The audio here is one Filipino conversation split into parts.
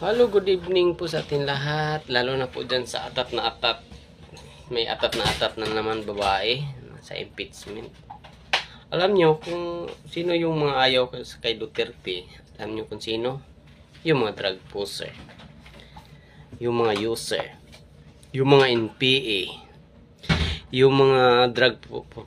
Hello, good evening po sa atin lahat. Lalo na po dyan sa atat na atat. May atat na naman babae sa impeachment. Alam nyo kung sino yung mga ayaw kay Duterte. Alam nyo kung sino? Yung mga drug pusher. Yung mga user. Yung mga NPA. Yung mga drug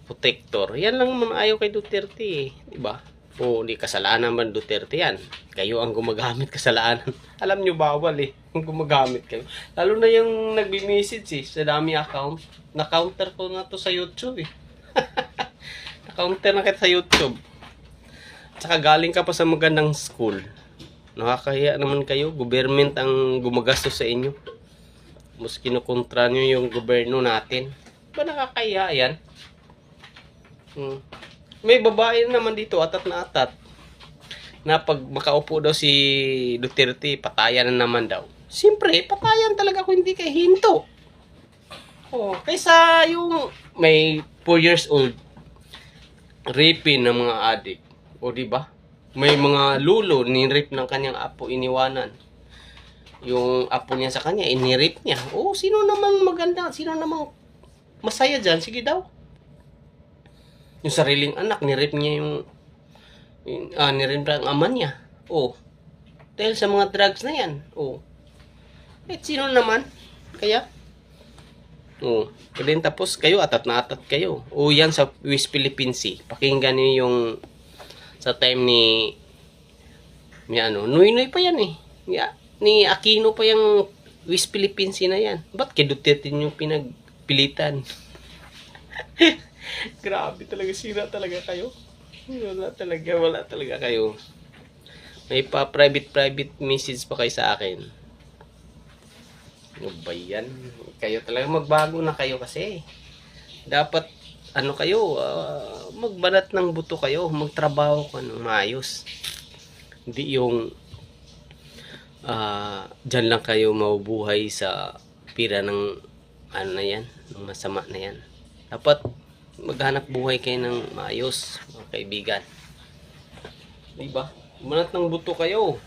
protector. Yan lang naman ayaw kay Duterte. Diba? O di kasalanan man Duterte yan. Kayo ang gumagamit kasalanan. Alam nyo bawal kung gumagamit kayo. Lalo na yung nagbi-message sa dami account. Na-counter ko na to sa YouTube Na-counter na kita sa YouTube. Tsaka galing ka pa sa magandang school. Nakakahiya naman kayo. Government ang gumagastos sa inyo. Mas kinukontra nyo yung gobyerno natin. Ba nakakahiya yan? May babae naman dito, atat na atat, na pag makaupo daw si Duterte, patayan na naman daw. Siyempre, patayan talaga kung hindi kay hinto. Kaysa yung may 4 years old, raping ng mga adik. O diba? May mga lulo, ni-rape ng kanyang apo, iniwanan. Yung apo niya sa kanya, ini-rape niya. Sino namang maganda? Sino namang masaya dyan? Sige daw. Yung sariling anak, nirip niya nirip ang ama niya. Dahil sa mga drugs na yan. Sino naman? Kaya? Tapos kayo, atat na atat kayo. Yan sa West Philippine Sea. Pakinggan niyo yung sa time ni Noy pa yan ni Aquino pa yung West Philippine Sea na yan. Ba't kay Duterte yung pinagpilitan? Grabe talaga, sira talaga kayo. Wala talaga kayo. May pa private message pa kayo sa akin. Ano ba yan? Kayo talaga magbago na kayo kasi. Dapat kayo, magbanat ng buto kayo, magtrabaho ka ng maayos. Hindi yung dyan lang kayo mabubuhay sa pira ng na yan, ng masama na yan. Dapat maghanap buhay kayo ng maayos, mga kaibigan. Diba? Manat ng buto kayo.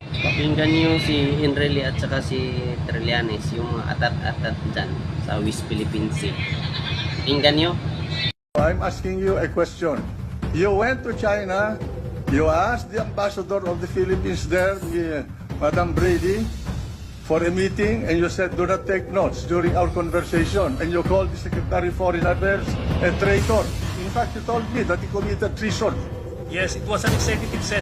Pakinggan niyo si Enreli at saka si Trillanes, yung mga atat-atat dyan sa West Philippine Sea. Pakinggan niyo. I'm asking you a question. You went to China, you asked the ambassador of the Philippines there, Madam Brady, for a meeting, and you said do not take notes during our conversation, and you called the Secretary of Foreign Affairs a traitor. In fact, you told me that he committed treason. Yes, it was an executive session.